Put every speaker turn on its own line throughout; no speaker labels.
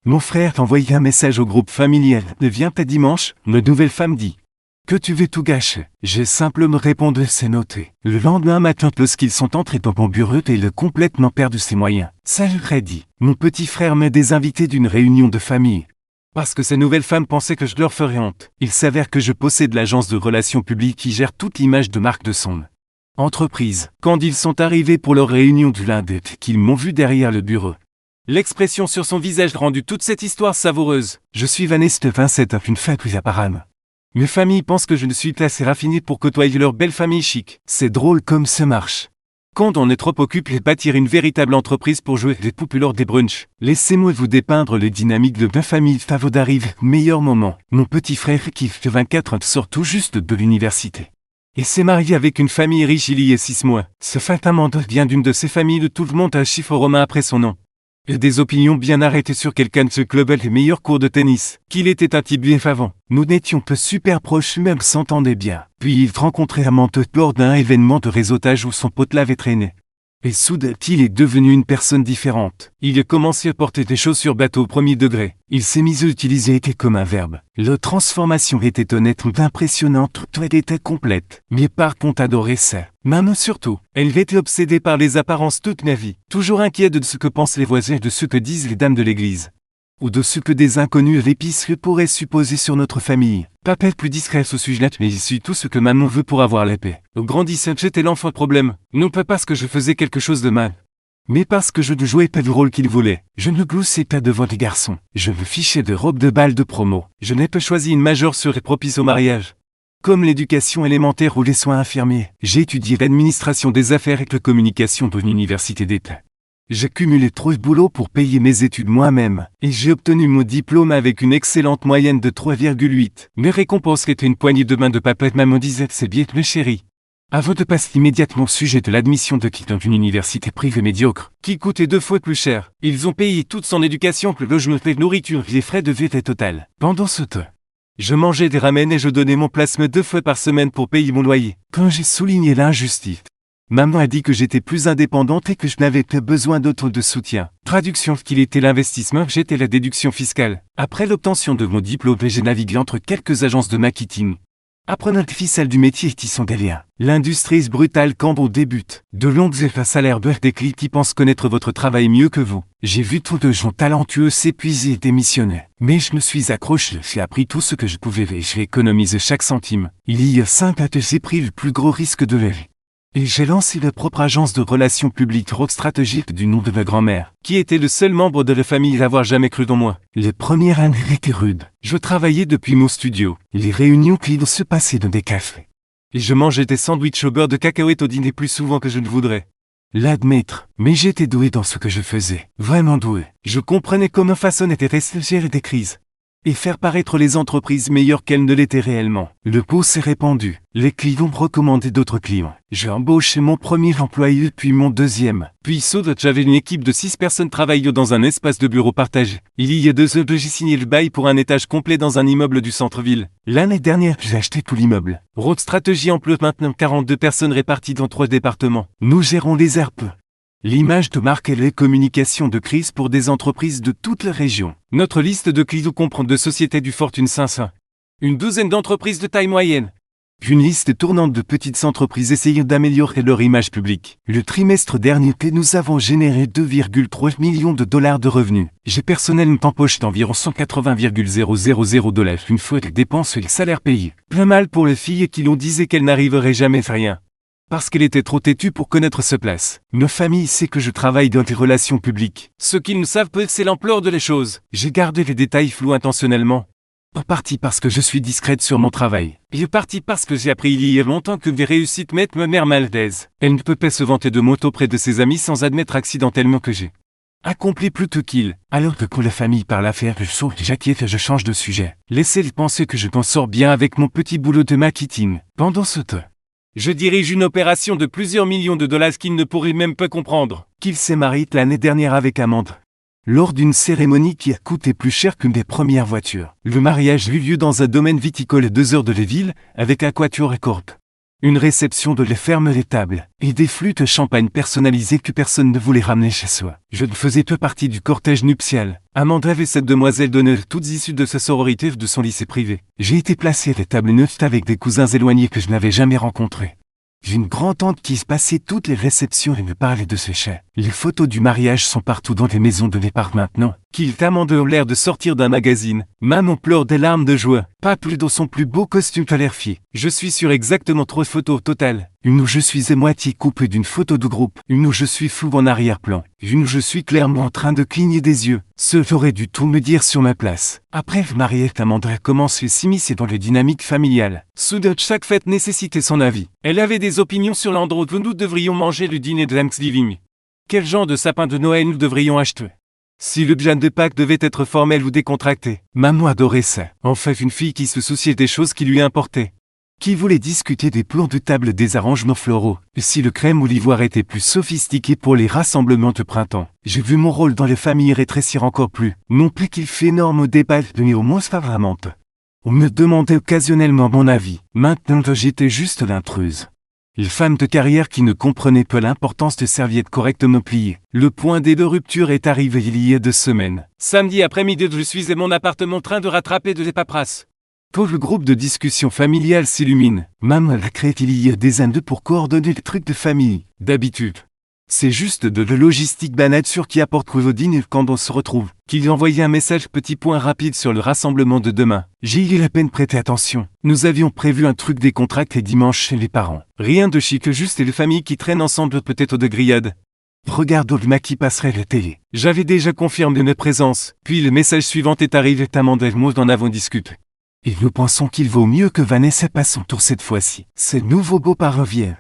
Mon frère t'a envoyé un message au groupe familial. Viens pas dimanche, ma nouvelle femme dit. Que tu veux tout gâcher. J'ai simplement répondu c'est noté. Le lendemain matin, lorsqu'ils sont entrés dans mon bureau, il a complètement perdu ses moyens. Salut Freddy. Mon petit frère m'a désinvité d'une réunion de famille. Parce que sa nouvelle femme pensait que je leur ferais honte. Il s'avère que je possède l'agence de relations publiques qui gère toute l'image de marque de son entreprise. Quand ils sont arrivés pour leur réunion du lundi, qu'ils m'ont vu derrière le bureau. L'expression sur son visage rendu toute cette histoire savoureuse. Je suis Vanessa 27 une fête plus apparemment. Mes familles pensent que je ne suis pas assez raffiné pour côtoyer leur belle famille chic. C'est drôle comme ça marche. Quand on est trop occupé de bâtir une véritable entreprise pour jouer les poupées lors des brunchs, laissez-moi vous dépeindre les dynamiques de ma famille. Favo d'arrive, meilleur moment. Mon petit frère qui fait 24 ans sort tout juste de l'université. Et s'est marié avec une famille riche il y a 6 mois. Ce fatamment vient d'une de ces familles de tout le monde à chiffre romain après son nom. Et des opinions bien arrêtées sur quelqu'un de ce club les meilleurs cours de tennis, qu'il était un type bien favant. Nous n'étions pas super proches même s'entendait bien. Puis il rencontrait un menteur lors d'un événement de réseautage où son pote l'avait traîné. Et soudain, il est devenu une personne différente. Il a commencé à porter des chaussures bateau au premier degré. Il s'est mis à utiliser été comme un verbe. La transformation était honnête, impressionnante, tout était complète. Mais par contre adorait ça. Maman surtout. Elle était obsédée par les apparences toute ma vie. Toujours inquiète de ce que pensent les voisins et de ce que disent les dames de l'église. Ou de ce que des inconnus à l'épicerie pourraient supposer sur notre famille. Papa est plus discret à ce sujet-là, mais il suit tout ce que maman veut pour avoir la paix. Au grandissant, j'étais l'enfant problème. Non pas parce que je faisais quelque chose de mal, mais parce que je ne jouais pas le rôle qu'il voulait. Je ne gloussais pas devant les garçons. Je me fichais de robes de bal de promo. Je n'ai pas choisi une majeure serait propice au mariage. Comme l'éducation élémentaire ou les soins infirmiers, j'ai étudié l'administration des affaires et la communication dans l'université d'État. J'ai cumulé trop de boulot pour payer mes études moi-même, et j'ai obtenu mon diplôme avec une excellente moyenne de 3,8. Mes récompenses étaient une poignée de main de papa et maman disaient c'est bien mes chéris. Avant de passer immédiatement au sujet de l'admission de qui dans une université privée médiocre, qui coûtait 2 fois plus cher, ils ont payé toute son éducation, le logement, la nourriture, les frais de vie étaient total. Pendant ce temps, je mangeais des ramen et je donnais mon placement 2 fois par semaine pour payer mon loyer. Quand j'ai souligné l'injustice, maman a dit que j'étais plus indépendante et que je n'avais pas besoin d'autre de soutien. Traduction qu'il était l'investissement, j'étais la déduction fiscale. Après l'obtention de mon diplôme, j'ai navigué entre quelques agences de marketing. Apprenant les ficelles du métier qui sont derrière. L'industrie est brutale quand on débute. De longues et salaires beurre des clients qui pensent connaître votre travail mieux que vous. J'ai vu trop de gens talentueux s'épuiser et démissionner. Mais je me suis accroché, j'ai appris tout ce que je pouvais et j'ai économisé chaque centime. Il y a 5 ans, j'ai pris le plus gros risque de la vie. Et j'ai lancé la propre agence de relations publiques Rock Stratégique du nom de ma grand-mère, qui était le seul membre de la famille à n'avoir jamais cru dans moi. Les premières années étaient rudes. Je travaillais depuis mon studio. Les réunions clients se passaient dans des cafés. Et je mangeais des sandwichs au beurre de cacahuètes au dîner plus souvent que je ne voudrais l'admettre. Mais j'étais doué dans ce que je faisais. Vraiment doué. Je comprenais comment façonner et gérer des crises. Et faire paraître les entreprises meilleures qu'elles ne l'étaient réellement. Le pot s'est répandu. Les clients me recommandaient d'autres clients. J'ai embauché mon premier employé puis mon deuxième. Puis soudain, j'avais une équipe de 6 personnes travaillant dans un espace de bureau partagé. Il y a 2 heures, j'ai signé le bail pour un étage complet dans un immeuble du centre-ville. L'année dernière, j'ai acheté tout l'immeuble. Road Strategy emploie maintenant 42 personnes réparties dans 3 départements. Nous gérons les ERP. L'image de marque et les communications de crise pour des entreprises de toute la région. Notre liste de clients comprend 2 sociétés du Fortune 500, une douzaine d'entreprises de taille moyenne, puis une liste tournante de petites entreprises essayant d'améliorer leur image publique. Le trimestre dernier, nous avons généré 2,3 millions de dollars de revenus. J'ai personnellement empoché d'environ 180,000 dollars une fois les dépenses et les salaires payés. Plein mal pour les filles qui l'on disait qu'elles n'arriveraient jamais à rien. Parce qu'elle était trop têtue pour connaître sa place. Nos familles savent que je travaille dans les relations publiques. Ce qu'ils ne savent pas, c'est l'ampleur de les choses. J'ai gardé les détails flous intentionnellement. En partie parce que je suis discrète sur mon travail. Et en partie parce que j'ai appris il y a longtemps que mes réussites mettent ma mère mal à l'aise. Elle ne peut pas se vanter de moto auprès de ses amis sans admettre accidentellement que j'ai accompli plutôt qu'il. Alors que quand la famille parle affaire, je saute, j'inquiète et je change de sujet. Laissez-les penser que je m'en sors bien avec mon petit boulot de marketing. Pendant ce temps, je dirige une opération de plusieurs millions de dollars qu'il ne pourrait même pas comprendre. Qu'il s'est marié l'année dernière avec Amande. Lors d'une cérémonie qui a coûté plus cher qu'une des premières voitures. Le mariage eut lieu dans un domaine viticole à 2 heures de la ville, avec Aquature et Corp. Une réception de lait ferme les tables, et des flûtes champagne personnalisées que personne ne voulait ramener chez soi. Je ne faisais peu partie du cortège nuptial. Amanda avait cette demoiselle d'honneur, toutes issues de sa sororité de son lycée privé. J'ai été placé à la table neuve avec des cousins éloignés que je n'avais jamais rencontrés. J'ai une grand-tante qui se passait toutes les réceptions et me parlait de ses chats. Les photos du mariage sont partout dans les maisons de départ maintenant. Qu'il Amanda ont l'air de sortir d'un magazine. Maman pleure des larmes de joie. Pas plus dans son plus beau costume clarifié. Je suis sur exactement 3 photos au total. Une où je suis à moitié coupé d'une photo de groupe. Une où je suis flou en arrière-plan. Une où je suis clairement en train de cligner des yeux. Ce j'aurais dû tout me dire sur ma place. Après, Mariette Amanda commence à s'immiscer dans les dynamiques familiales. Soudain, chaque fête nécessitait son avis. Elle avait des opinions sur l'endroit où nous devrions manger le dîner de Thanksgiving. Quel genre de sapin de Noël nous devrions acheter? Si le plan de Pâques devait être formel ou décontracté. Maman adorait ça. En fait, une fille qui se souciait des choses qui lui importaient. Qui voulait discuter des plans de table, des arrangements floraux. Si le crème ou l'ivoire était plus sophistiqué pour les rassemblements de printemps. J'ai vu mon rôle dans les familles rétrécir encore plus. Non plus qu'il fait énorme au débat, mais au moins favorablement. On me demandait occasionnellement mon avis. Maintenant, j'étais juste l'intruse. Une femme de carrière qui ne comprenait pas l'importance de serviettes correctement pliées. Le point D de rupture est arrivé il y a 2 semaines. Samedi après-midi, je suis à mon appartement en train de rattraper de les paperasses. Quand le groupe de discussion familiale s'illumine, maman l'a créé il y a des années pour coordonner les trucs de famille. D'habitude, c'est juste de la logistique banale sur qui apporte vos dîners quand on se retrouve. Qu'il envoyait un message petit point rapide sur le rassemblement de demain. J'ai eu la peine prêter attention. Nous avions prévu un truc décontracté dimanche chez les parents. Rien de chic, juste les familles qui traînent ensemble peut-être de grillades. Regarde Olma qui passerait la télé. J'avais déjà confirmé notre présence. Puis le message suivant est arrivé, Amanda et moi en avons discuté. Et nous pensons qu'il vaut mieux que Vanessa passe son tour cette fois-ci. C'est nouveau beau-parent revient.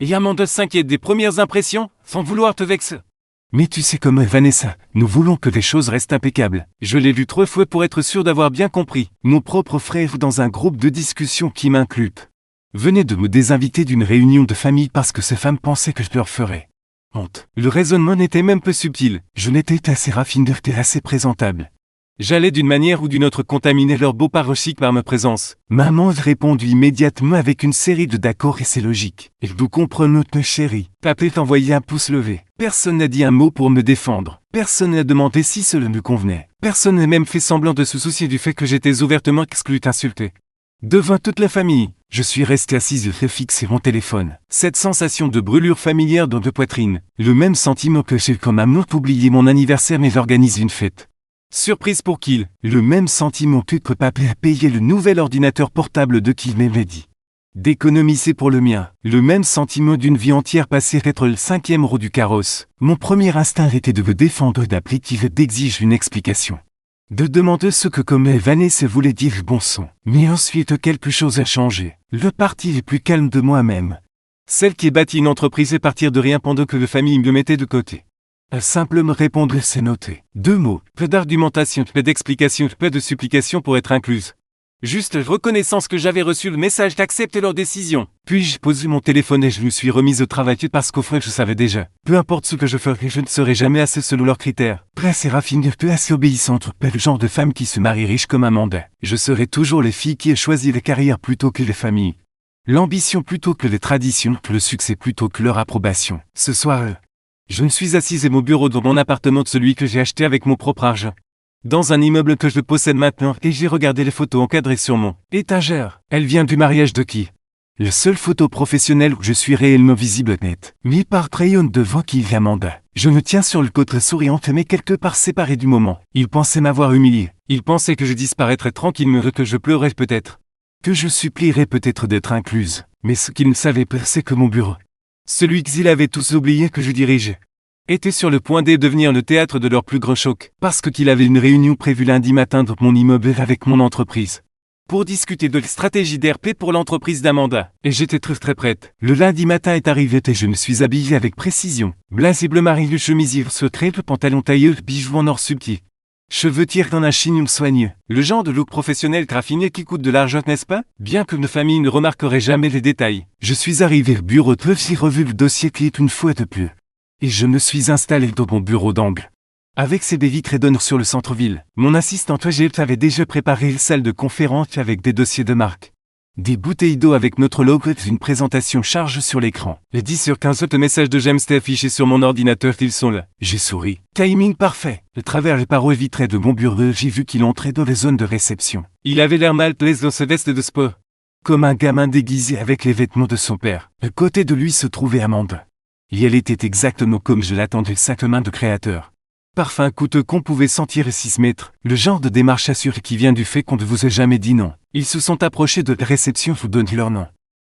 Et Amanda s'inquiète des premières impressions, sans vouloir te vexer. Mais tu sais comme Vanessa, nous voulons que les choses restent impeccables. Je l'ai vu 3 fois pour être sûr d'avoir bien compris. Mon propre frère dans un groupe de discussion qui m'inclut. Venait de me désinviter d'une réunion de famille parce que ces femmes pensaient que je leur ferais honte. Le raisonnement n'était même peu subtil. Je n'étais assez raffiné et assez présentable. J'allais d'une manière ou d'une autre contaminer leur beau-parent chic par ma présence. Maman répondit immédiatement avec une série de d'accord et c'est logique. Et vous comprenez notre chérie. Papa t'envoyait un pouce levé. Personne n'a dit un mot pour me défendre. Personne n'a demandé si cela me convenait. Personne n'a même fait semblant de se soucier du fait que j'étais ouvertement exclu insulté. Devant toute la famille, je suis resté assise et fixé mon téléphone. Cette sensation de brûlure familière dans la poitrine. Le même sentiment que j'ai quand maman oublié mon anniversaire mais j'organise une fête. Surprise pour Kill, le même sentiment que papa a payé le nouvel ordinateur portable de Kill m'avait dit. D'économiser pour le mien, le même sentiment d'une vie entière passée à être le 5e roue du carrosse. Mon premier instinct était de me défendre d'appliquer d'exiger une explication. De demander ce que comme Vanessa voulait dire bon son. Mais ensuite quelque chose a changé. Le parti est plus calme de moi-même. Celle qui bâtit une entreprise et partir de rien pendant que la famille me mettait de côté. À simplement répondre, c'est noté. 2 mots, peu d'argumentation, peu d'explication, peu de supplication pour être incluse. Juste reconnaissance que j'avais reçu le message d'accepter leur décision. Puis j'ai posé mon téléphone et je me suis remise au travail parce qu'au fond je savais déjà. Peu importe ce que je ferai, je ne serai jamais assez selon leurs critères. Peu assez raffinée, peu assez obéissante, peu le genre de femme qui se marie riche comme Amanda. Je serai toujours les filles qui aient choisi les carrières plutôt que les familles. L'ambition plutôt que les traditions, le succès plutôt que leur approbation. Ce soir, je me suis assise à mon bureau dans mon appartement de celui que j'ai acheté avec mon propre argent. Dans un immeuble que je possède maintenant et j'ai regardé les photos encadrées sur mon étagère. Elle vient du mariage de qui? La seule photo professionnelle où je suis réellement visible net. Mis par crayon devant qui est Amanda. Je me tiens sur le côté souriante mais quelque part séparé du moment. Il pensait m'avoir humilié. Il pensait que je disparaîtrais tranquillement, que je pleurais peut-être. Que je supplierais peut-être d'être incluse. Mais ce qu'il ne savait pas, c'est que mon bureau, celui qu'ils avaient tous oublié que je dirigeais, était sur le point de devenir le théâtre de leur plus grand choc, parce qu'il avait une réunion prévue lundi matin dans mon immeuble avec mon entreprise, pour discuter de la stratégie d'RP pour l'entreprise d'Amanda. Et j'étais très prête. Le lundi matin est arrivé et je me suis habillé avec précision. Blanc et bleu marine, le chemisier secret, le pantalon tailleux, bijoux en or subtil. Cheveux tirés dans un chignon soigneux. Le genre de look professionnel raffiné qui coûte de l'argent, n'est-ce pas? Bien que nos familles ne remarqueraient jamais les détails. Je suis arrivé au bureau de j'ai revu le dossier qui est une fois de plus. Et je me suis installé dans mon bureau d'angle. Avec ses baies vitrées donnant sur le centre-ville, mon assistante Gilles avait déjà préparé une salle de conférence avec des dossiers de marque. Des bouteilles d'eau avec notre logo et une présentation charge sur l'écran. Les 10 sur 15 autres messages de James étaient affichés sur mon ordinateur, ils sont là. J'ai souri. Timing parfait. De travers les barreaux vitrés de mon bureau, j'ai vu qu'il entrait dans les zones de réception. Il avait l'air mal à l'aise dans sa veste de sport. Comme un gamin déguisé avec les vêtements de son père. À côté de lui se trouvait Amanda. Et elle était exactement comme je l'attendais, 5 mains de créateur. Parfum coûteux qu'on pouvait sentir et 6 mètres, le genre de démarche assurée qui vient du fait qu'on ne vous a jamais dit non. Ils se sont approchés de la réception, vous donnez leur nom.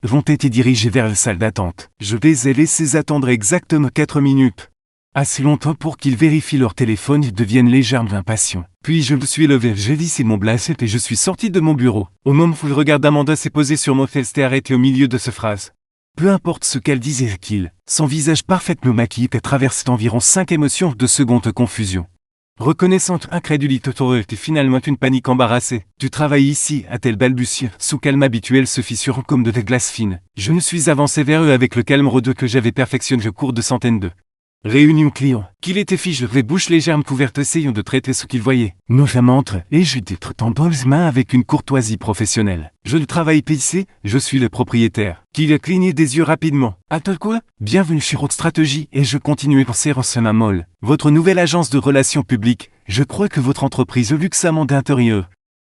Vont été dirigés vers la salle d'attente. Je les ai laissés attendre exactement 4 minutes. Assez longtemps pour qu'ils vérifient leur téléphone et deviennent légèrement impatients. Puis je me suis levé, j'ai lissé mon bracelet et je suis sorti de mon bureau. Au moment où le regard d'Amanda s'est posé sur moi, elle s'était arrêtée au milieu de sa phrase. Peu importe ce qu'elle disait qu'il, son visage parfaitement maquillé traversait environ 5 émotions de seconde confusion. Reconnaissante, incrédulité, et finalement une panique embarrassée. Tu travailles ici, a-t-elle balbutié. Sous calme habituel se fissurant comme de la glace fine. Je me suis avancé vers eux avec le calme rodeux que j'avais perfectionné au cours de centaines de réunions clients. Qu'il était fiche, les bouches légèrement couvertes essayant de traiter ce qu'ils voyaient. Nos femmes entrent, et je tends dans les mains avec une courtoisie professionnelle. Je ne travaille pas ici, je suis le propriétaire. Qu'il a cligné des yeux rapidement. Attends quoi? Bienvenue chez Road Strategy, et je continuais pour serrer sa main molle. Votre nouvelle agence de relations publiques, je crois que votre entreprise Luxe Amanda Intérieur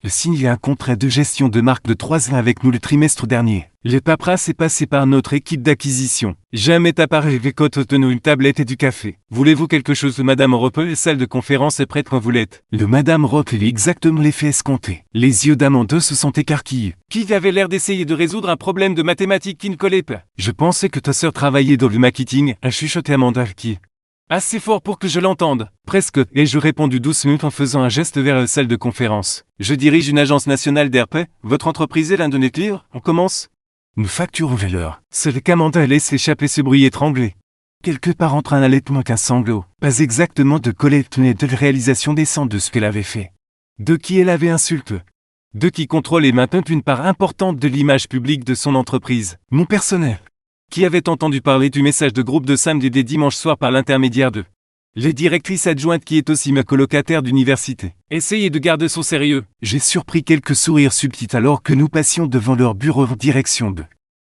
signé un contrat de gestion de marque de 3 ans avec nous le trimestre dernier. Les paperasses est passé par notre équipe d'acquisition. Jamais appareil avec autotone une tablette et du café. Voulez-vous quelque chose de Madame Europe? La salle de conférence est prête quand vous l'êtes. Le Madame Europe est exactement l'effet escompté. Les yeux d'Amanda se sont écarquillés. Qui avait l'air d'essayer de résoudre un problème de mathématiques qui ne collait pas. Je pensais que ta sœur travaillait dans le marketing, a chuchoté Amanda qui... Assez fort pour que je l'entende. Presque, ai-je répondu doucement en faisant un geste vers la salle de conférence. Je dirige une agence nationale d'RP. Votre entreprise est l'un de nos clients. On commence? Nous facturons l'heure. C'est qu'Amanda laisse échapper ce bruit étranglé. Quelque part entre un allaitement qu'un sanglot. Pas exactement de collecte mais de réalisation décente de ce qu'elle avait fait. De qui elle avait insulte. De qui contrôle et maintient une part importante de l'image publique de son entreprise. Mon personnel. Qui avait entendu parler du message de groupe de samedi et des dimanches soirs par l'intermédiaire de les directrices adjointes qui est aussi ma colocataire d'université. Essayez de garder son sérieux. J'ai surpris quelques sourires subtils alors que nous passions devant leur bureau en direction de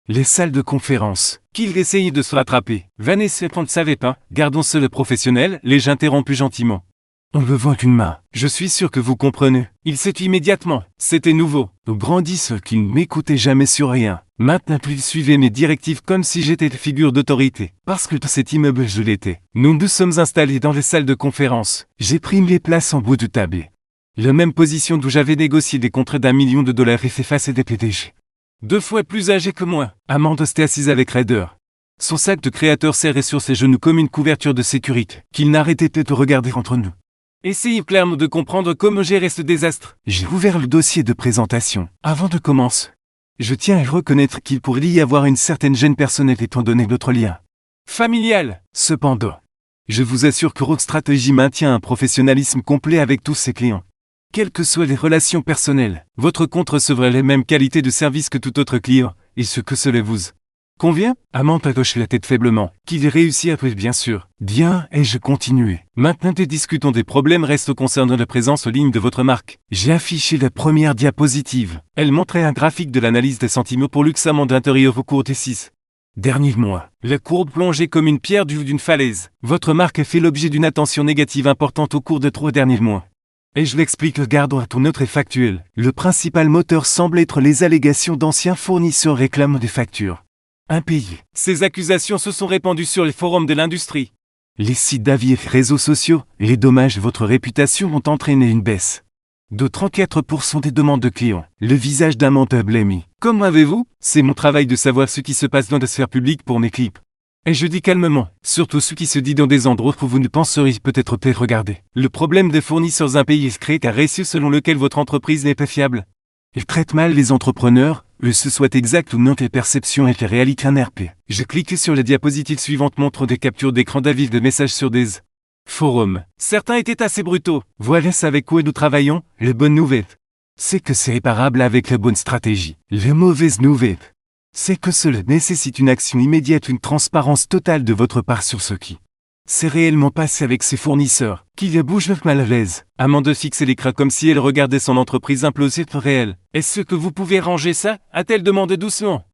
les salles de conférence. Qu'ils essayaient de se rattraper. Vanessa ne savait pas, gardons ce le professionnel, les interrompus gentiment. En levant une main, je suis sûr que vous comprenez. Il s'est immédiatement. C'était nouveau. Nous brandissent qu'il ne m'écoutait jamais sur rien. Maintenant, il suivait mes directives comme si j'étais une figure d'autorité. Parce que dans cet immeuble, je l'étais. Nous nous sommes installés dans les salles de conférence. J'ai pris mes places en bout de table. La même position d'où j'avais négocié des contrats d'1 million de dollars et fait face à des PDG. 2 fois plus âgés que moi. Amanda était assise avec raideur. Son sac de créateur serré sur ses genoux comme une couverture de sécurité. Qu'il n'arrêtait pas de regarder entre nous. Essayez clairement de comprendre comment gérer ce désastre. J'ai ouvert le dossier de présentation. Avant de commencer, je tiens à reconnaître qu'il pourrait y avoir une certaine gêne personnelle étant donné notre lien familial. Cependant, je vous assure que Road Strategy maintient un professionnalisme complet avec tous ses clients. Quelles que soient les relations personnelles, votre compte recevra les mêmes qualités de service que tout autre client, et ce que cela vous convient? Amanda hoche la tête faiblement. Qu'il réussit après, bien sûr. Bien, et je continuais. Maintenant que discutons des problèmes restent concernant la présence en ligne de votre marque. J'ai affiché la première diapositive. Elle montrait un graphique de l'analyse des sentiments pour Luxe Amanda Intérieur au cours des 6 derniers mois. La courbe plongeait comme une pierre du haut d'une falaise. Votre marque a fait l'objet d'une attention négative importante au cours des 3 derniers mois. Et je l'explique, gardons à tout neutre et factuel. Le principal moteur semble être les allégations d'anciens fournisseurs réclamant des factures impayées. Ces accusations se sont répandues sur les forums de l'industrie. Les sites d'avis et réseaux sociaux, les dommages de votre réputation ont entraîné une baisse de 34% des demandes de clients. Le visage d'Amanda blêmit. Comment avez-vous? C'est mon travail de savoir ce qui se passe dans la sphère publique pour mes clips. Et je dis calmement, surtout ce qui se dit dans des endroits où vous ne penseriez peut-être pas regarder. Le problème des fournisseurs impayés crée un récit selon lequel votre entreprise n'est pas fiable. Il traite mal les entrepreneurs, que ce soit exact ou non que les perceptions et les réalités en RP. Je clique sur la diapositive suivante montre des captures d'écran d'avis de messages sur des forums. Certains étaient assez brutaux. Voilà avec quoi nous travaillons. Les bonnes nouvelles, c'est que c'est réparable avec la bonne stratégie. Les mauvaises nouvelles, c'est que cela nécessite une action immédiate, une transparence totale de votre part sur ce qui C'est réellement passé avec ses fournisseurs, qu'il y a bouge mal à l'aise. Amanda fixait l'écran comme si elle regardait son entreprise imploser réel. Est-ce que vous pouvez ranger ça? A-t-elle demandé doucement.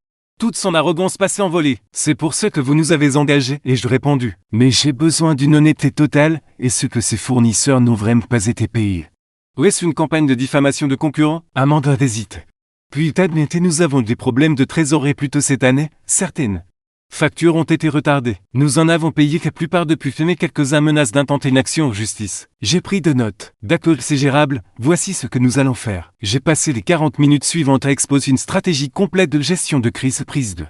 Toute son arrogance passait en volée. C'est pour ce que vous nous avez engagés, ai-je répondu. Mais j'ai besoin d'une honnêteté totale, et ce que ses fournisseurs n'ont vraiment pas été payés. Ou est-ce une campagne de diffamation de concurrents? Amanda hésite. Puis admettez, nous avons des problèmes de trésorerie plus tôt cette année, certaines factures ont été retardées. Nous en avons payé la plupart depuis, mais quelques-uns menacent d'intenter une action en justice. J'ai pris de notes. D'accord, c'est gérable, voici ce que nous allons faire. J'ai passé les 40 minutes suivantes à exposer une stratégie complète de gestion de crise prise de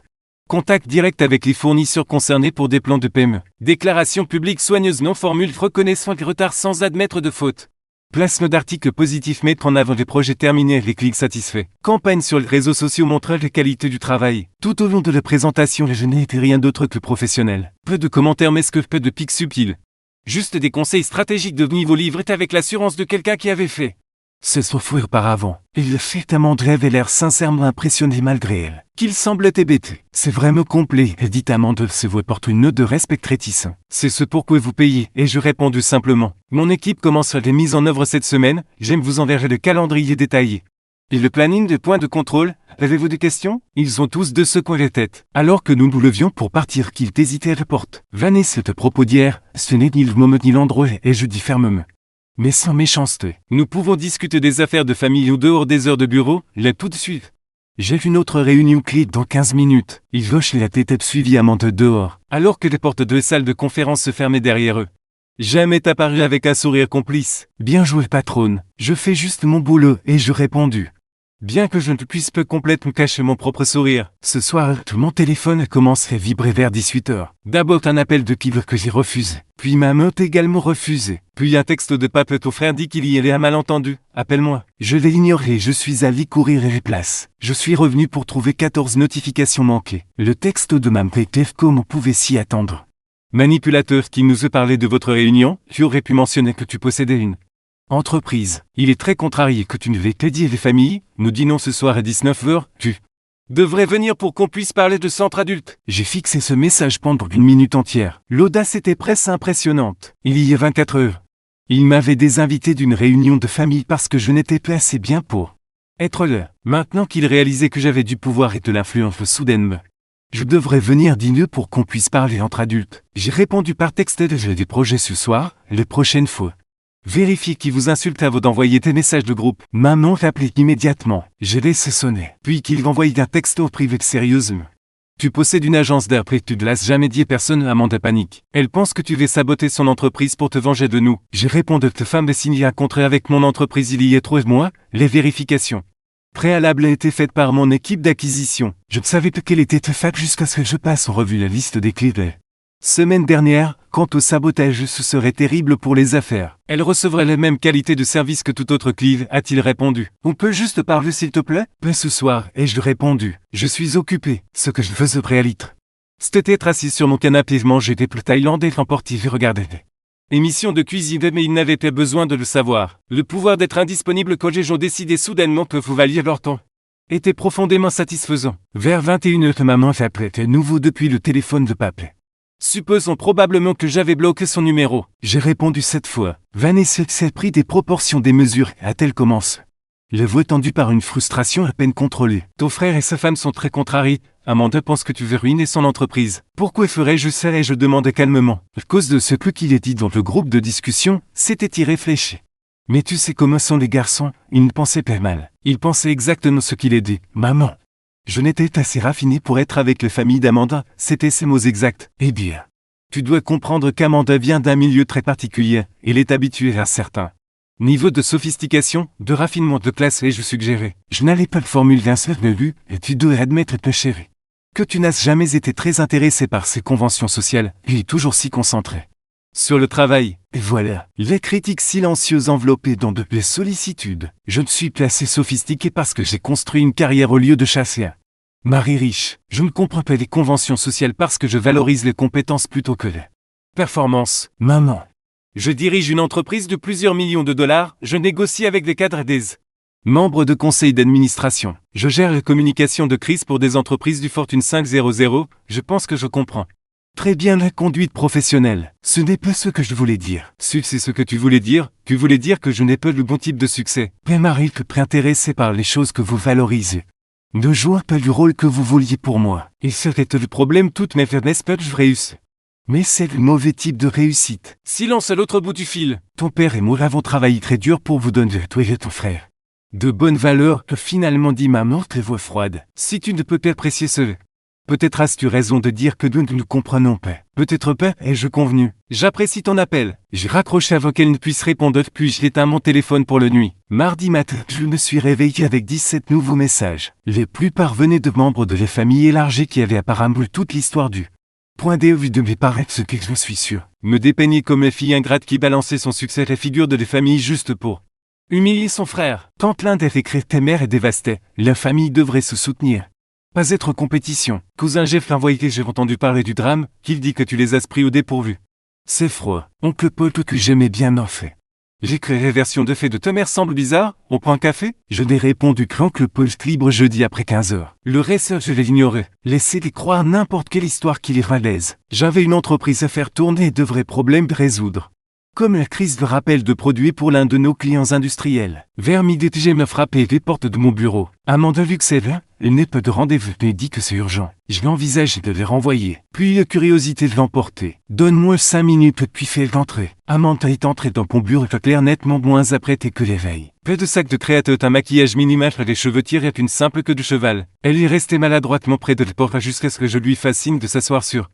contact direct avec les fournisseurs concernés pour des plans de PME. Déclaration publique soigneuse non formule reconnaissant les retards sans admettre de faute. Placement d'articles positifs, mettre en avant les projets terminés et les clics satisfaits. Campagne sur les réseaux sociaux montrant les qualités du travail. Tout au long de la présentation, je n'ai été rien d'autre que professionnel. Peu de commentaires mais que peu de pics subtils. Juste des conseils stratégiques de niveau livrés avec l'assurance de quelqu'un qui avait fait ce software auparavant. Et le fait Amanda avait l'air sincèrement impressionné malgré elle. Qu'il semblait hébété. C'est vraiment complet, dit Amanda, se voix porte une note de respect réticent. C'est ce pourquoi vous payez, et je répondu simplement. Mon équipe commence les mises en œuvre cette semaine, j'aime vous enverrai le calendrier détaillé. Et le planning de points de contrôle, avez-vous des questions? Ils ont tous de secouer les têtes. Alors que nous nous levions pour partir qu'ils hésitaient à la porte. Vanessa te propos d'hier, ce n'est ni le moment ni l'endroit, et je dis fermement. Mais sans méchanceté. Nous pouvons discuter des affaires de famille ou dehors des heures de bureau, là tout de suite. J'ai une autre réunion clé dans 15 minutes. Il hoche la tête suivi Amanda dehors, alors que les portes de salle de conférence se fermaient derrière eux. Jamais apparu avec un sourire complice. Bien joué patronne. Je fais juste mon boulot, et je répondu. Bien que je ne puisse pas complètement cacher mon propre sourire, ce soir, mon téléphone commence à vibrer vers 18h. D'abord un appel de Kiver que j'ai refusé, puis ma note également refusée, puis un texte de Papet au frère dit qu'il y avait un malentendu. Appelle-moi. Je l'ai ignoré, je suis allé courir et place. Je suis revenu pour trouver 14 notifications manquées. Le texte de Mme PTF comme on pouvait s'y attendre. Manipulateur qui nous a parlé de votre réunion, tu aurais pu mentionner que tu possédais une entreprise. Il est très contrarié que tu ne l'aies pas dit à les familles. Nous dînons ce soir à 19h, tu devrais venir pour qu'on puisse parler de centre adulte. J'ai fixé ce message pendant une minute entière. L'audace était presque impressionnante. Il y a 24 heures. Il m'avait désinvité d'une réunion de famille parce que je n'étais pas assez bien pour être là. Maintenant qu'il réalisait que j'avais du pouvoir et de l'influence soudainement. Je devrais venir dîner pour qu'on puisse parler entre adultes. J'ai répondu par texte de j'ai des projets ce soir, les prochaines fois. Vérifiez qui vous insulte avant d'envoyer tes messages de groupe. Maman rappelait immédiatement. J'ai laissé sonner. Puis qu'il envoyait un texto privé sérieusement. Tu possèdes une agence d'après tu ne l'as jamais dit à personne. Amanda panique. Elle pense que tu veux saboter son entreprise pour te venger de nous. J'ai répondu ta femme a signé un contrat avec mon entreprise il y a 3 mois. Les vérifications préalables a été faite par mon équipe d'acquisition. Je ne savais pas qu'elle était faite jusqu'à ce que je passe en revue la liste des clients. Semaine dernière, quant au sabotage, ce serait terrible pour les affaires. Elle recevrait la même qualité de service que tout autre client, a-t-il répondu. On peut juste parler s'il te plaît? Pas ce soir, ai-je répondu. Je suis occupé, ce que je faisais réalitre. C'était être assis sur mon canapé et manger des plats thaïlandais emportés et regarder des émissions de cuisine, mais ils n'avaient pas besoin de le savoir. Le pouvoir d'être indisponible quand les gens décidaient soudainement que vous valiez leur temps était profondément satisfaisant. Vers 21h, maman s'appelait à nouveau depuis le téléphone de papa. Supposons probablement que j'avais bloqué son numéro. J'ai répondu cette fois. Vanessa s'est pris des proportions démesurées, a-t-elle commencé. La voix tendue par une frustration à peine contrôlée. Ton frère et sa femme sont très contrariés. Amanda pense que tu veux ruiner son entreprise. Pourquoi ferais-je ça? Et je demandais calmement. À cause de ce qu'il ait dit dans le groupe de discussion, c'était irréfléchi. Mais tu sais comment sont les garçons, ils ne pensaient pas mal. Ils pensaient exactement ce qu'il a dit. Maman. Je n'étais assez raffiné pour être avec la famille d'Amanda, c'était ses mots exacts. Eh bien, tu dois comprendre qu'Amanda vient d'un milieu très particulier, elle est habituée à un certain niveau de sophistication, de raffinement de classe et je suggérais. Je n'allais pas le formuler d'un seul but, et tu dois admettre, ta chérie, que tu n'as jamais été très intéressé par ces conventions sociales, et toujours si concentré sur le travail. Et voilà, les critiques silencieuses enveloppées dans de les sollicitudes. Je ne suis pas assez sophistiqué parce que j'ai construit une carrière au lieu de chasser un mari riche. Je ne comprends pas les conventions sociales parce que je valorise les compétences plutôt que les performances. Maman. Je dirige une entreprise de plusieurs millions de dollars, je négocie avec des cadres et des membres de conseil d'administration. Je gère la communication de crise pour des entreprises du Fortune 500, je pense que je comprends Très bien la conduite professionnelle. Ce n'est pas ce que je voulais dire. Si c'est ce que tu voulais dire que je n'ai pas le bon type de succès. Mais m'arrive que préintéressé par les choses que vous valorisez. Ne jouez pas le rôle que vous vouliez pour moi. Et serait le problème toutes mes faiblesses que je réussisse. Mais c'est le mauvais type de réussite.
Silence à l'autre bout du fil.
Ton père et moi avons travaillé très dur pour vous donner, toi et ton frère, de bonnes valeurs, finalement dit maman très voix froide. Si tu ne peux pas apprécier ce... Peut-être as-tu raison de dire que nous ne nous comprenons pas. Peut-être pas, ai-je convenu.
J'apprécie ton appel.
J'ai raccroché avant qu'elle ne puisse répondre, puis j'ai éteint mon téléphone pour la nuit. Mardi matin, je me suis réveillé avec 17 nouveaux messages. Les plupart venaient de membres de la famille élargie qui avaient apparemment toute l'histoire du point de vue de mes parents, ce que je suis sûr.
Me dépeigner comme la fille ingrate qui balançait son succès à la figure de la famille juste pour humilier son frère.
Quand l'un des écrits ta mère est dévasté, la famille devrait se soutenir. Pas être compétition.
Cousin Jeff l'envoyé que j'ai entendu parler du drame, qu'il dit que tu les as pris au dépourvu.
C'est froid. Oncle Paul que j'aimais bien en fait.
J'écrirai version de fait de ta mère semble bizarre, on prend un café?
Je n'ai répondu qu'Oncle Paul libre jeudi après 15h. Le reste je l'ignorais. Laissez-les croire n'importe quelle histoire qui les malaise. J'avais une entreprise à faire tourner et de vrais problèmes à résoudre. Comme la crise de rappel de produits pour l'un de nos clients industriels. Vers midi, j'ai me frappé les portes de mon bureau. Amanda Luxel, il n'est pas de rendez-vous, mais dit que c'est urgent. Je l'envisage de les renvoyer. Puis la curiosité de l'emporter. Donne-moi 5 minutes puis fais l'entrée. Amanda est entrée dans mon bureau clair nettement moins apprêtée que l'éveil.
Peu de sac de créateur, un maquillage minimal, les cheveux tirés une simple queue de cheval. Elle est restée maladroitement près de la porte jusqu'à ce que je lui fasse signe de s'asseoir sur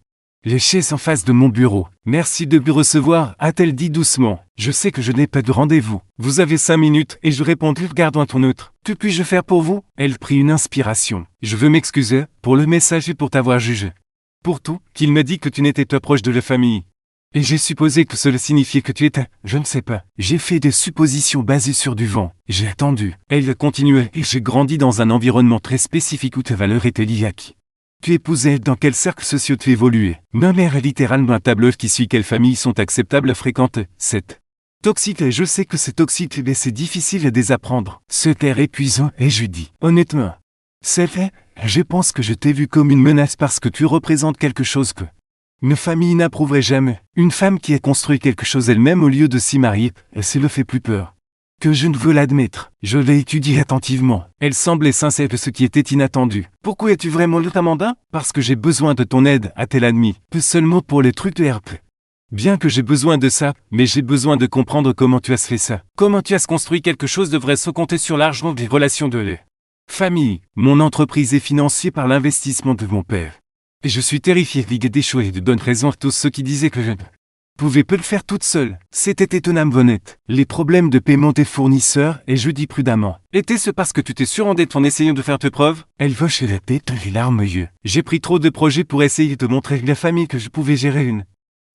les chaises en face de mon bureau. Merci de me recevoir, a-t-elle dit doucement. Je sais que je n'ai pas de rendez-vous. Vous avez 5 minutes, et je répondis regardant ton autre.
Que puis-je faire pour vous? Elle prit une inspiration.
Je veux m'excuser, pour le message et pour t'avoir jugé. Pour tout, qu'il m'a dit que tu n'étais pas proche de la famille.
Et j'ai supposé que cela signifiait que tu étais, je ne sais pas. J'ai fait des suppositions basées sur du vent. J'ai attendu.
Elle continuait, et j'ai grandi dans un environnement très spécifique où tes valeurs étaient liées.
Tu épousais dans quel cercle sociaux tu évoluais? Ma mère est littéralement un tableau qui suit quelles familles sont acceptables à fréquenter. C'est toxique et je sais que c'est toxique mais c'est difficile à désapprendre. Ce terre épuisant et je dis, honnêtement. C'est fait, je pense que je t'ai vu comme une menace parce que tu représentes quelque chose que une famille n'approuverait jamais. Une femme qui a construit quelque chose elle-même au lieu de s'y marier, c'est le fait plus peur. Que je ne veux l'admettre. Je l'ai étudié attentivement. Elle semblait sincère de ce qui était inattendu.
Pourquoi es-tu vraiment le mandat?
Parce que j'ai besoin de ton aide, a-t-elle admis. Peu seulement pour les trucs de RP.
Bien que j'ai besoin de ça, mais j'ai besoin de comprendre comment tu as fait ça. Comment tu as construit quelque chose devrait se compter sur l'argent des relations de la
famille. Mon entreprise est financée par l'investissement de mon père. Et je suis terrifié d'idée d'échouer et de donner raison à tous ceux qui disaient que je ne pouvais pas le faire toute seule. C'était étonnamment honnête. Les problèmes de paiement des fournisseurs, et je dis prudemment.
Était-ce parce que tu t'es surendetté en essayant de faire tes preuves?
Elle va chez la tête, les larmes aux yeux. J'ai pris trop de projets pour essayer de montrer à la famille que je pouvais gérer une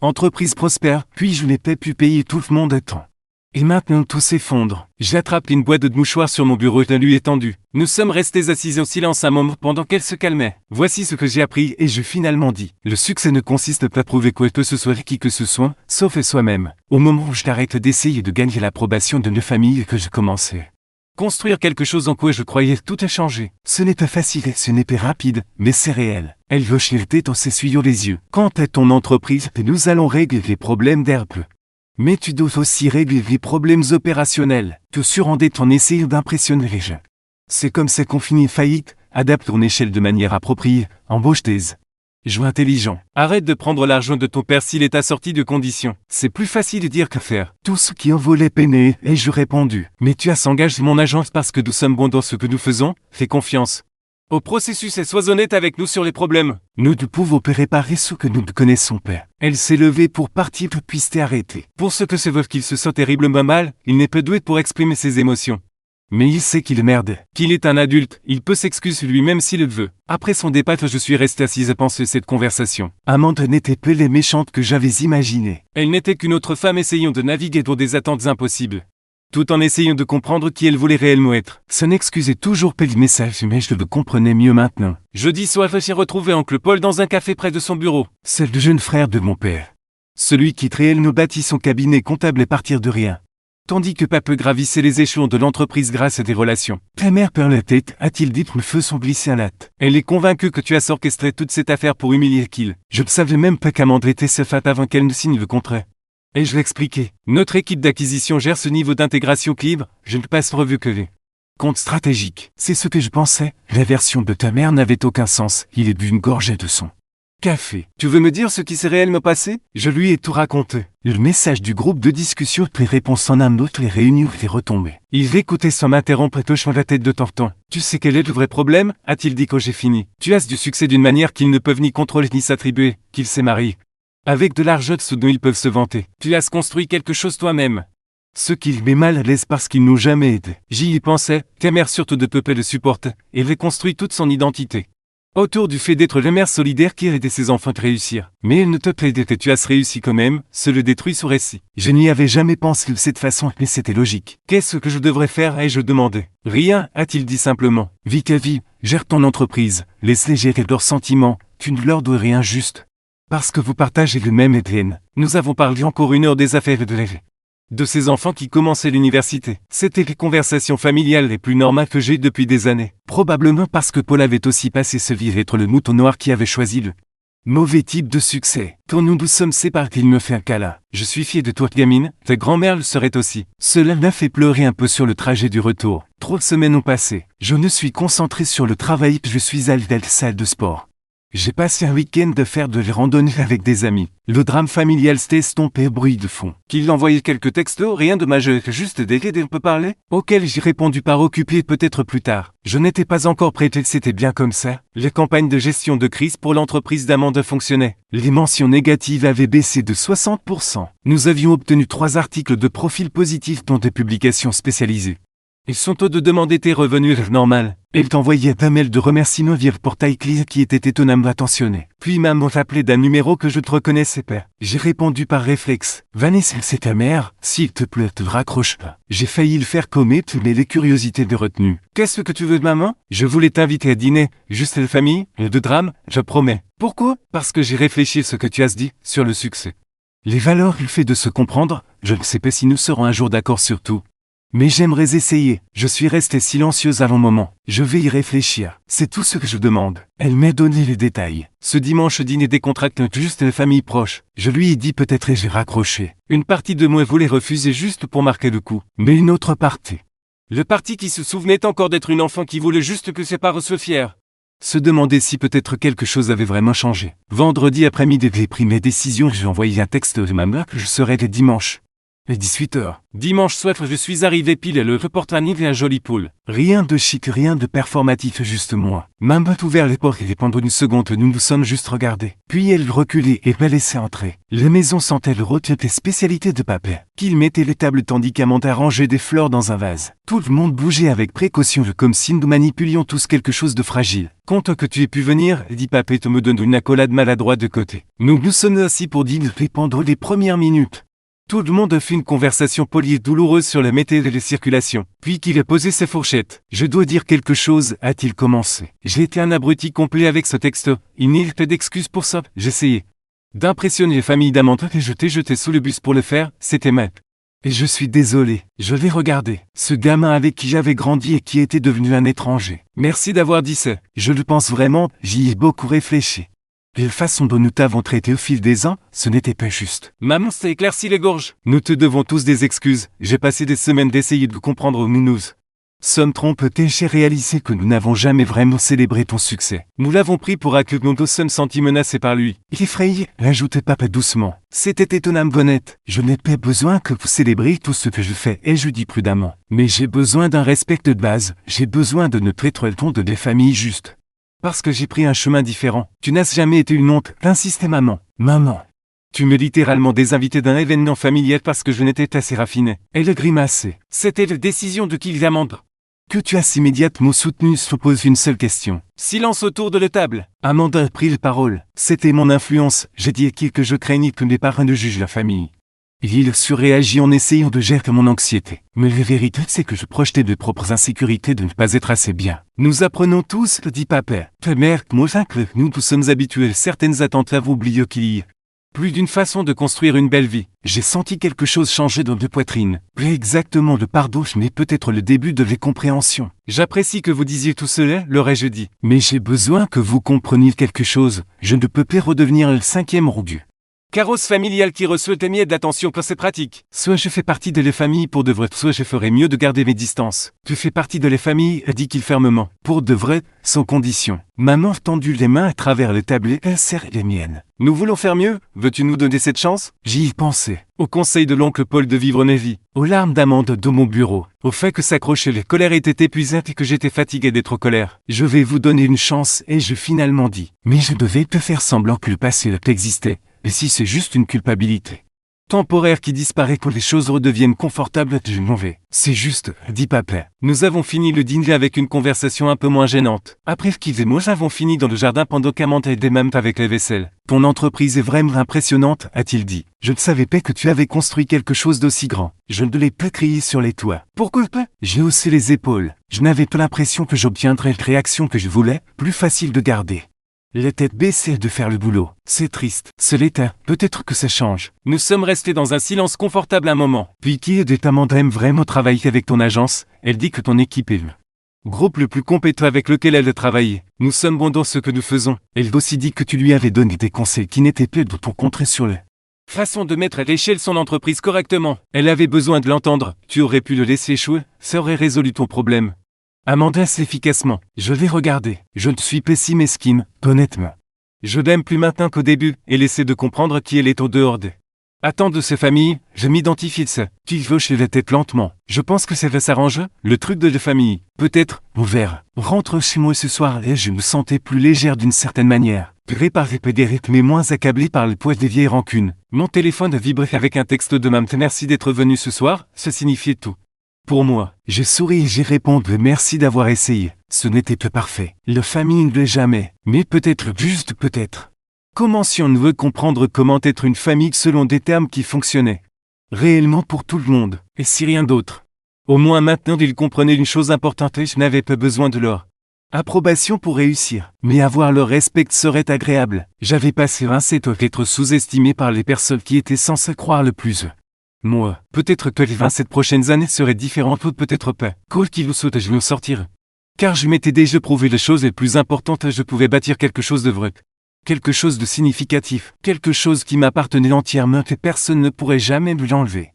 entreprise prospère, puis je n'ai pas pu payer tout le monde à temps. Et maintenant tout s'effondre.
J'attrape une boîte de mouchoirs sur mon bureau et lui étendu. Nous sommes restés assis en silence un moment pendant qu'elle se calmait.
Voici ce que j'ai appris et je finalement dit. Le succès ne consiste pas à prouver quoi que ce soit à qui que ce soit, sauf à soi-même. Au moment où je t'arrête d'essayer de gagner l'approbation de nos familles que je commençais.
Construire quelque chose en quoi je croyais tout a changé.
Ce n'est pas facile et ce n'est pas rapide, mais c'est réel. Elle veut chier le tête en s'essuyant les yeux. Quant à ton entreprise, nous allons régler les problèmes d'herbe. Mais tu dois aussi régler les problèmes opérationnels. Te surendetter en essayant d'impressionner les gens. C'est comme ça qu'on finit faillite, adapte ton échelle de manière appropriée, embauche tes joints intelligents.
Arrête de prendre l'argent de ton père s'il est assorti de conditions.
C'est plus facile de dire que faire. Tout ce qui en volait peiné, ai-je répondu. Mais tu as s'engagé mon agence parce que nous sommes bons dans ce que nous faisons, fais confiance
au processus et sois honnête avec nous sur les problèmes.
Nous ne pouvons pas réparer ce que nous ne connaissons pas. Elle s'est levée pour partir puis s'est arrêtée.
Pour ce que c'est veut qu'il se sent terriblement mal, il n'est pas doué pour exprimer ses émotions.
Mais il sait qu'il merde.
Qu'il est un adulte, il peut s'excuser lui-même s'il le veut. Après son départ, je suis resté assise à penser cette conversation.
Amanda n'était pas les méchante que j'avais imaginées.
Elle n'était qu'une autre femme essayant de naviguer dans des attentes impossibles. Tout en essayant de comprendre qui elle voulait réellement être.
Ça n'excusait toujours pas le message, mais je le comprenais mieux maintenant.
Jeudi soir, j'ai retrouvé oncle Paul dans un café près de son bureau.
C'est le jeune frère de mon père. Celui qui réel nous bâtit son cabinet comptable à partir de rien.
tandis que Pape gravissait les échelons de l'entreprise grâce à des relations.
Ta mère perd la tête, a-t-il dit, le feu sont glissés à latte.
Elle est convaincue que tu as orchestré toute cette affaire pour humilier Kill.
Je ne savais même pas qu'Amandre était sa femme avant qu'elle ne signe le contrat.
Et je l'expliquais. Notre équipe d'acquisition gère ce niveau d'intégration libre, je ne passe en revue que les
comptes stratégiques. C'est ce que je pensais. La version de ta mère n'avait aucun sens. Il est bu une gorgée de son café.
Tu veux me dire ce qui s'est réellement passé? Je lui ai tout raconté.
Le message du groupe de discussion, les réponses en un autre, les réunions, les retombées.
Il écoutait sans m'interrompre et hochant la tête de temps en temps. Tu sais quel est le vrai problème? A-t-il dit quand j'ai fini. Tu as du succès d'une manière qu'ils ne peuvent ni contrôler ni s'attribuer, qu'ils s'est marié. Avec de l'argent dont ils peuvent se vanter. Tu as construit quelque chose toi-même.
Ce qui met mal à l'aise parce qu'ils n'ont jamais aidé.
J'y y pensais, ta mère surtout de Pepe le supporte, et avait construit toute son identité. Autour du fait d'être la mère solidaire qui a aidé ses enfants à réussir. Mais elle ne te plaidait que tu as réussi quand même, se le détruit son récit.
Je n'y avais jamais pensé de cette façon, mais c'était logique.
Qu'est-ce que je devrais faire? Ai-je demandé. Rien, a-t-il dit simplement.
Vis ta vie, gère ton entreprise, laisse-les gérer leurs sentiments, tu ne leur dois rien juste.
Parce que vous partagez le même ADN. Nous avons parlé encore 1 heure des affaires de l'élève. De ces enfants qui commençaient l'université. C'était les conversations familiales les plus normales que j'ai depuis des années.
Probablement parce que Paul avait aussi passé sa vie à être le mouton noir qui avait choisi le mauvais type de succès. Quand nous nous sommes séparés, il me fait un câlin.
Je suis fier de toi, gamine. Ta grand-mère le serait aussi.
Cela m'a fait pleurer un peu sur le trajet du retour. 3 semaines ont passé. Je ne suis concentré sur le travail, je suis allé à la salle de sport. J'ai passé un week-end de faire de la randonnée avec des amis. Le drame familial s'est estompé au bruit de fond.
Qu'il envoyait quelques textos, rien de majeur, juste des idées on peut parler,
auxquels j'ai répondu par occupé peut-être plus tard. Je n'étais pas encore prêt, c'était bien comme ça.
Les campagnes de gestion de crise pour l'entreprise d'Amanda fonctionnaient.
Les mentions négatives avaient baissé de 60%. Nous avions obtenu 3 articles de profil positif dans des publications spécialisées.
Ils sont eux de demander tes revenus normal.
Elle t'envoyait un mail de remerciement via le portail Clear qui était étonnamment attentionné. Puis maman t'appelait d'un numéro que je ne reconnaissais pas. J'ai répondu par réflexe. Vanessa, c'est ta mère, s'il te plaît, te raccroche pas. J'ai failli le faire commettre, mais les curiosités de retenue.
Qu'est-ce que tu veux de maman? Je voulais t'inviter à dîner, juste la famille, et de drame, je promets. Pourquoi? Parce que j'ai réfléchi à ce que tu as dit, sur le succès.
Les valeurs, le fait de se comprendre, je ne sais pas si nous serons un jour d'accord sur tout. Mais j'aimerais essayer. Je suis restée silencieuse à un moment. Je vais y réfléchir. C'est tout ce que je demande. Elle m'a donné les détails.
Ce dimanche dîner décontracté juste les familles proches.
Je lui ai dit peut-être et j'ai raccroché.
Une partie de moi voulait refuser juste pour marquer le coup.
Mais une autre partie.
Le parti qui se souvenait encore d'être une enfant qui voulait juste que ses parents soient fiers.
Se demander si peut-être quelque chose avait vraiment changé. Vendredi après-midi, j'ai pris mes décisions et j'ai envoyé un texte de ma mère que je serai le dimanche. À 18h.
Dimanche soir, je suis arrivé pile et le reporter et un joli poule.
Rien de chic, rien de performatif, juste moi. Maman a ouvert les portes et pendant une seconde, nous nous sommes juste regardés. Puis elle reculait et m'a laissé entrer. La maison sentait le rôti des spécialités de papa. Qu'il mettait les tables tandis qu'Amanda rangeait des fleurs dans un vase. Tout le monde bougeait avec précaution comme si nous manipulions tous quelque chose de fragile.
Content que tu aies pu venir, dit papa te me donne une accolade maladroite de côté.
Nous nous sommes assis pour dîner pendant les premières minutes.
Tout le monde a fait une conversation polie et douloureuse sur la météo et les circulations. Puis qu'il a posé ses fourchettes.
Je dois dire quelque chose, a-t-il commencé.
J'ai été un abruti complet avec ce texte. Il n'y a pas d'excuse pour ça. J'essayais d'impressionner les familles d'Amanda et je t'ai jeté sous le bus pour le faire, c'était mal.
Et je suis désolé. Je l'ai regardé. Ce gamin avec qui j'avais grandi et qui était devenu un étranger.
Merci d'avoir dit ça.
Je le pense vraiment, j'y ai beaucoup réfléchi. La façon dont nous t'avons traité au fil des ans, ce n'était pas juste.
Maman s'est éclairci les gorges. Nous te devons tous des excuses. J'ai passé des semaines d'essayer de comprendre où nous
sommes trompés. J'ai réalisé que nous n'avons jamais vraiment célébré ton succès.
Nous l'avons pris pour acquis que nous nous sommes sentis menacés par lui.
Effrayé, ajoutait papa doucement. C'était étonnamment honnête. Je n'ai pas besoin que vous célébriez tout ce que je fais, et je dis prudemment. Mais j'ai besoin d'un respect de base. J'ai besoin de notre traiter de des familles justes.
Parce que j'ai pris un chemin différent. Tu n'as jamais été une honte, insistait maman.
Maman.
Tu m'as littéralement désinvité d'un événement familial parce que je n'étais assez raffiné.
Elle a grimacé.
C'était la décision de qui Amanda.
Que tu as immédiatement soutenu se pose une seule question.
Silence autour de la table.
Amanda a pris la parole. C'était mon influence. J'ai dit à qui que je craignais que mes parents ne jugent la famille. Il surréagit en essayant de gérer mon anxiété. Mais la vérité, c'est que je projetais de propres insécurités de ne pas être assez bien. Nous apprenons tous, dit papa. Ta mère, moi, que nous sommes habitués à certaines attentes à vous oublier qu'il y a
Plus d'une façon de construire une belle vie.
J'ai senti quelque chose changer dans ma poitrine. Plus exactement le pardon, mais peut-être le début de l'incompréhension.
J'apprécie que vous disiez tout cela, l'aurais-je dit.
Mais j'ai besoin que vous compreniez quelque chose. Je ne peux plus redevenir le 5e rendu.
Carrosse familiale qui reçoit tes miettes d'attention pour ses pratiques. Soit je fais partie de la famille pour de vrai, soit je ferai mieux de garder mes distances.
Tu fais partie de la famille, dit-il fermement. Pour de vrai, sans condition. Maman a tendu les mains à travers le tablé, elle serre les miennes.
Nous voulons faire mieux, veux-tu nous donner cette chance?
J'y ai pensé.
Au conseil de l'oncle Paul de vivre ma vie.
Aux larmes d'amande de mon bureau.
Au fait que s'accrocher les colères était épuisante et que j'étais fatigué d'être en colère.
Je vais vous donner une chance, ai-je finalement dit. Mais je devais te faire semblant que le passé existait. Et si c'est juste une culpabilité
temporaire qui disparaît quand les choses redeviennent confortables,
je m'en vais. C'est juste, dit papa.
Nous avons fini le dîner avec une conversation un peu moins gênante. Après qu'ils et moi avons fini dans le jardin pendant qu'Amanda aidait même avec la vaisselle.
Ton entreprise est vraiment impressionnante, a-t-il dit. Je ne savais pas que tu avais construit quelque chose d'aussi grand. Je ne l'ai pas crié sur les toits.
Pourquoi pas?
J'ai haussé les épaules. Je n'avais pas l'impression que j'obtiendrais la réaction que je voulais, plus facile de garder. La tête baissée de faire le boulot. C'est triste. C'est l'état. Peut-être que ça change.
Nous sommes restés dans un silence confortable un moment.
Puis qui est Amanda aime vraiment travailler avec ton agence? Elle dit que ton équipe est le
groupe le plus compétent avec lequel elle a travaillé. Nous sommes bons dans ce que nous faisons.
Elle aussi dit que tu lui avais donné des conseils qui n'étaient pas de ton contrat sur le
façon de mettre à l'échelle son entreprise correctement. Elle avait besoin de l'entendre. Tu aurais pu le laisser échouer. Ça aurait résolu ton problème.
Amanda efficacement. Je vais regarder. Je ne suis pas si mesquine, honnêtement.
Je l'aime plus maintenant qu'au début, et laisser de comprendre qui elle est au dehors de. Attends de ses familles, je m'identifie de ça.
Tu veux chez la tête lentement.
Je pense que ça va s'arranger, le truc de la famille. Peut-être,
on verra. Rentre chez moi ce soir et je me sentais plus légère d'une certaine manière. Préparé des rythmes mais moins accablé par le poids des vieilles rancunes.
Mon téléphone a vibré avec un texte de Mam. Merci d'être venu ce soir, ça signifiait tout. Pour moi,
j'ai souri et j'ai répondu merci d'avoir essayé. Ce n'était pas parfait. La famille ne l'est jamais, mais peut-être juste peut-être.
Comment si on ne veut comprendre comment être une famille selon des termes qui fonctionnaient
réellement pour tout le monde,
et si rien d'autre? Au moins maintenant il comprenait une chose importante et je n'avais pas besoin de leur
approbation pour réussir. Mais avoir leur respect serait agréable. J'avais passé 27 ans à être sous-estimé par les personnes qui étaient censées croire le plus.
Moi, peut-être que les 27 prochaines années seraient différentes ou peut-être pas. Quoi qu'il vous saute, je vais en sortir. Car je m'étais déjà prouvé les choses les plus importantes, je pouvais bâtir quelque chose de vrai. Quelque chose de significatif. Quelque chose qui m'appartenait entièrement et personne ne pourrait jamais me l'enlever.